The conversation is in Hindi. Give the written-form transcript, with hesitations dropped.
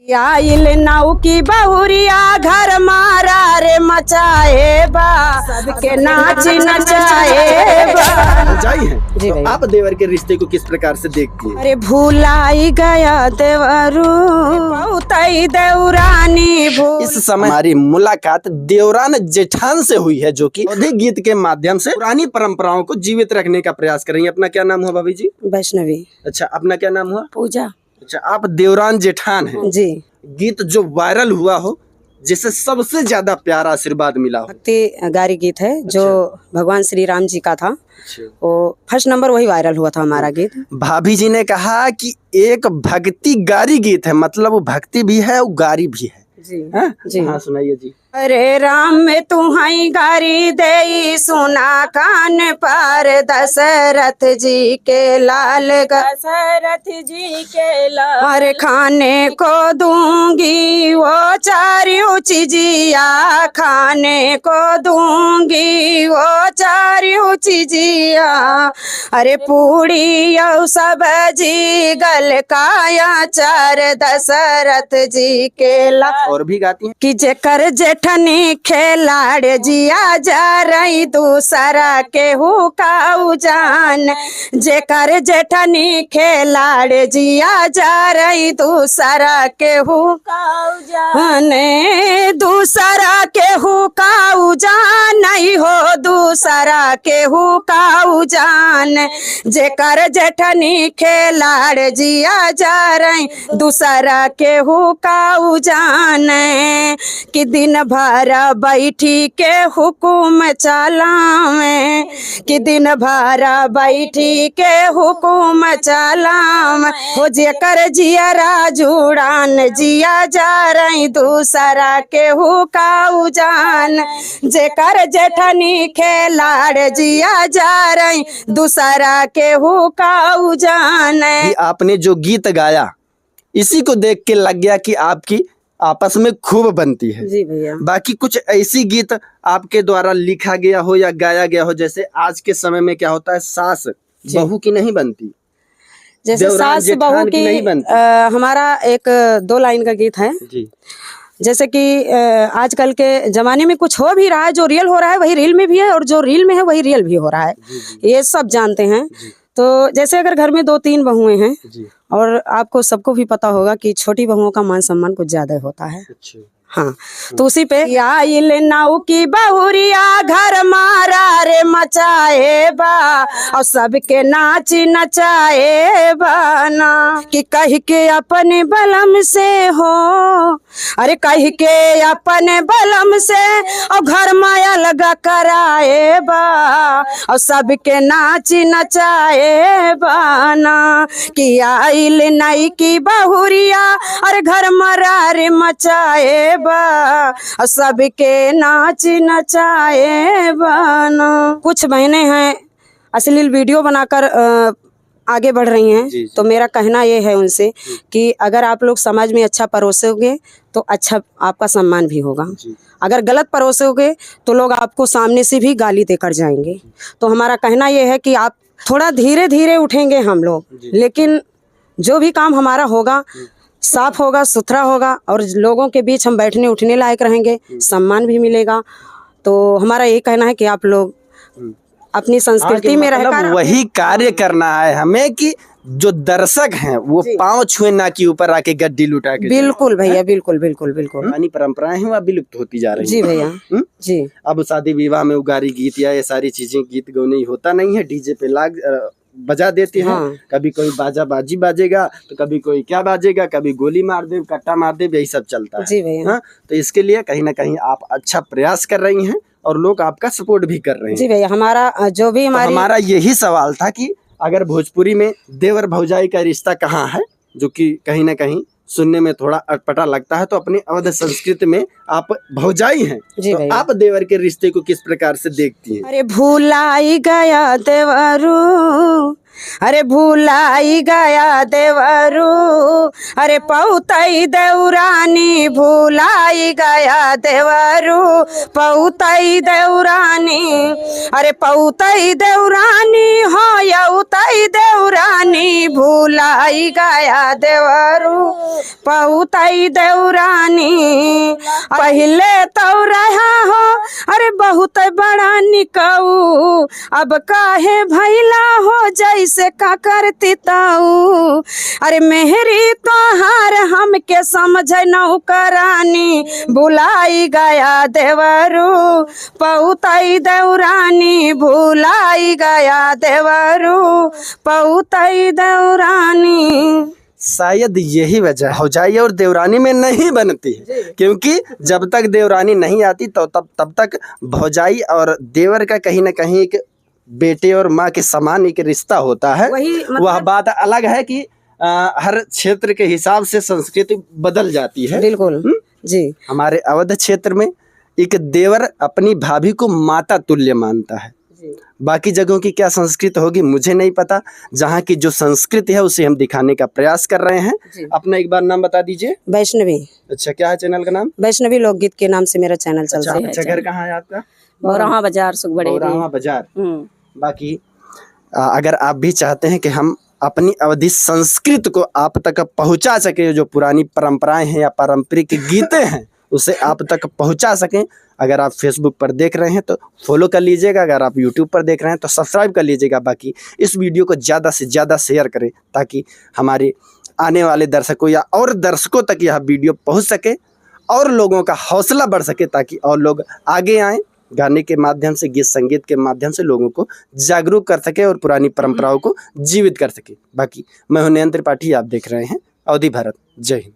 आइल नाउ की बहुरिया घर मारा रे मचाए बा सबके नाच नचाए बा। भौजाई है जी तो भैया। आप देवर के रिश्ते को किस प्रकार से देखती हैं? अरे भूलाई गया देवरू बहुतई देवरानी भूल। इस समय हमारी मुलाकात देवरान जेठान से हुई है, जो कि अवधी गीत के माध्यम से पुरानी परंपराओं को जीवित रखने का प्रयास कर रही है। अपना क्या नाम हुआ भाभी जी? वैष्णवी। अच्छा, अपना क्या नाम हुआ? पूजा। अच्छा, आप देवरान जेठान हैं। जी। गीत जो वायरल हुआ हो, जिसे सबसे ज्यादा प्यारा आशीर्वाद मिला हो। भक्ति गारी गीत है जो भगवान श्री राम जी का था। वो फर्स्ट नंबर वही वायरल हुआ था हमारा गीत। भाभी जी ने कहा कि एक भक्ति गारी गीत है, मतलब वो भक्ति भी है और गारी भी है। जी हाँ? जी। हाँ, सुनाइए जी। अरे राम में तुम्हारी गारी दे सुना कान पर दशरथ जी के लाल दशरथ जी के लाल। अरे खाने को दूंगी वो चारियों चिजिया खाने को दूंगी वो चारियों चिजिया। अरे पूड़ी और सब्जी गल काया चार दशरथ जी के लाल। और भी गाती हैं कि जेकर जेठनी खेलाड़ जिया जा रही दूसरा के हुकाऊ जान। जेकर जेठनी खेलाड़ जिया जा रही दूसरा के हुकाऊ जान। दूसरा के हुकाऊ जान नहीं हो दूसरा के हुकाऊ जान। जेकर जेठनी खेलाड़ जिया जा रही दूसरा के हुकाऊ जान। कि दिन भर बैठी के हुकुम चलावे कि दिन भर बैठी के हुकुम चलावे। हो जेकर जियरा जुड़ान जिया जा रही दूसरा के हुकाऊ जान। जेकर जेठनी खेलाड़ जिया जा रही दूसरा के हुकाऊ जान। आपने जो गीत गाया इसी को देख के लग गया कि आपकी आपस में खूब बनती है। जी भैया। बाकी कुछ ऐसी गीत आपके द्वारा लिखा गया हो या गाया गया हो, जैसे आज के समय में क्या होता है, सास बहू की नहीं बनती, जैसे देवरान सास बहू जेठान की नहीं बनती। हमारा एक 2 लाइन का गीत है जी। जैसे कि आजकल के जमाने में कुछ हो भी रहा है, जो रियल हो रहा है वही रील में भी है और जो रील में है वही रियल भी हो रहा है। ये सब जानते हैं। तो जैसे अगर घर में 2-3 बहुएं हैं जी। और आपको सबको भी पता होगा कि छोटी बहुओं का मान सम्मान कुछ ज्यादा होता है। अच्छा। हाँ, तो उसी पे आइल नाउ की बहुरिया घर मारा रे मचाए बा और सबके नाच नचाए बाना। कि कह के अपने बलम से हो अरे कह के अपने बलम से और घर माया लगा कराए बा और सबके नाच नचाए बाना। कि आइल नई की बहुरिया और घर मारा रे मचाए और सबके नाच नचाए बाना। कुछ बहनें हैं अश्लील वीडियो बनाकर आगे बढ़ रही हैं। जी। तो मेरा कहना ये है उनसे कि अगर आप लोग समाज में अच्छा परोसोगे तो अच्छा आपका सम्मान भी होगा। अगर गलत परोसोगे तो लोग आपको सामने से भी गाली देकर जाएंगे। तो हमारा कहना ये है कि आप थोड़ा धीरे धीरे उठेंगे हम लोग, लेकिन जो भी काम हमारा होगा साफ होगा, सुथरा होगा और लोगों के बीच हम बैठने उठने लायक रहेंगे, सम्मान भी मिलेगा। तो हमारा ये कहना है कि आप लोग अपनी संस्कृति में रहकर वही कार्य करना है हमें कि जो दर्शक हैं वो पांव छुए ना कि ऊपर आके गड्डी लुटा के। बिल्कुल भैया, बिल्कुल बिल्कुल बिल्कुल। पुरानी परंपराएं हैं वह विलुप्त होती जा रही जी भैया। जी। अब शादी विवाह में उगारी गीत या ये सारी चीजें गीत गौनी होता नहीं है, डीजे पे लाग बजा देते हैं। हाँ। कभी कोई बाजा बाजी बाजेगा तो कभी कोई क्या बाजेगा, कभी गोली मार दे, कट्टा मार दे, यही सब चलता है। जी भैया। हाँ, तो इसके लिए कहीं ना कहीं आप अच्छा प्रयास कर रही हैं और लोग आपका सपोर्ट भी कर रहे हैं। जी भैया। हमारा जो भी हमारा यही सवाल था कि अगर भोजपुरी में देवर भौजाई का रिश्ता कहाँ है, जो कि कहीं ना कहीं सुनने में थोड़ा अटपटा लगता है, तो अपनी अवध संस्कृति में आप भौजाई हैं, तो आप देवर के रिश्ते को किस प्रकार से देखती हैं? अरे भूलाई गया देवरू अरे भूलाई गया देवरू, अरे पौतई देवरानी भूलाई गया देवरू, पौतई देवरानी, अरे पौतई देवरानी हो यौतई देवरानी भूलाई गया देवरू, पौतई देवरानी। पहले तो रहा हो अरे बहुत बड़ा निकऊ, अब काहे भैला हो जैसे का करती ताऊ, अरे मेहरी तोहार हमके समझ नौकरानी बुलाई गया देवरू, पौतई देवरानी भुलाई गया देवरू, पौतई देवरानी। शायद यही वजह भौजाई और देवरानी में नहीं बनती है, क्योंकि जब तक देवरानी नहीं आती तो तब तक भौजाई और देवर का कहीं ना कहीं एक बेटे और माँ के समान एक रिश्ता होता है। वह बात अलग है कि हर क्षेत्र के हिसाब से संस्कृति बदल जाती है। बिल्कुल जी। हमारे अवध क्षेत्र में एक देवर अपनी भाभी को माता तुल्य मानता है। बाकी जगहों की क्या संस्कृति होगी मुझे नहीं पता, जहाँ की जो संस्कृति है उसे हम दिखाने का प्रयास कर रहे हैं। अपना एक बार नाम बता दीजिए। वैष्णवी। अच्छा, क्या है चैनल का नाम? वैष्णवी लोकगीत के नाम से मेरा चैनल चलता है। अच्छा, घर कहाँ है आपका? बौराहा बाजार, सुखबड़ी बाजार। बाकी अगर आप भी चाहते हैं कि हम अपनी अवधि संस्कृति को आप तक पहुंचा सके, जो पुरानी परंपराएं हैं या पारंपरिक गीतें हैं उसे आप तक पहुंचा सकें, अगर आप फेसबुक पर देख रहे हैं तो फॉलो कर लीजिएगा, अगर आप यूट्यूब पर देख रहे हैं तो सब्सक्राइब कर लीजिएगा। बाकी इस वीडियो को ज़्यादा से ज़्यादा शेयर करें ताकि हमारे आने वाले दर्शकों या और दर्शकों तक यह वीडियो पहुंच सके और लोगों का हौसला बढ़ सके, ताकि और लोग आगे आएँ, गाने के माध्यम से, गीत संगीत के माध्यम से लोगों को जागरूक कर सके और पुरानी परंपराओं को जीवित कर सके। बाकी मैं हूं नयन त्रिपाठी, आप देख रहे हैं अवधि भारत। जय हिंद।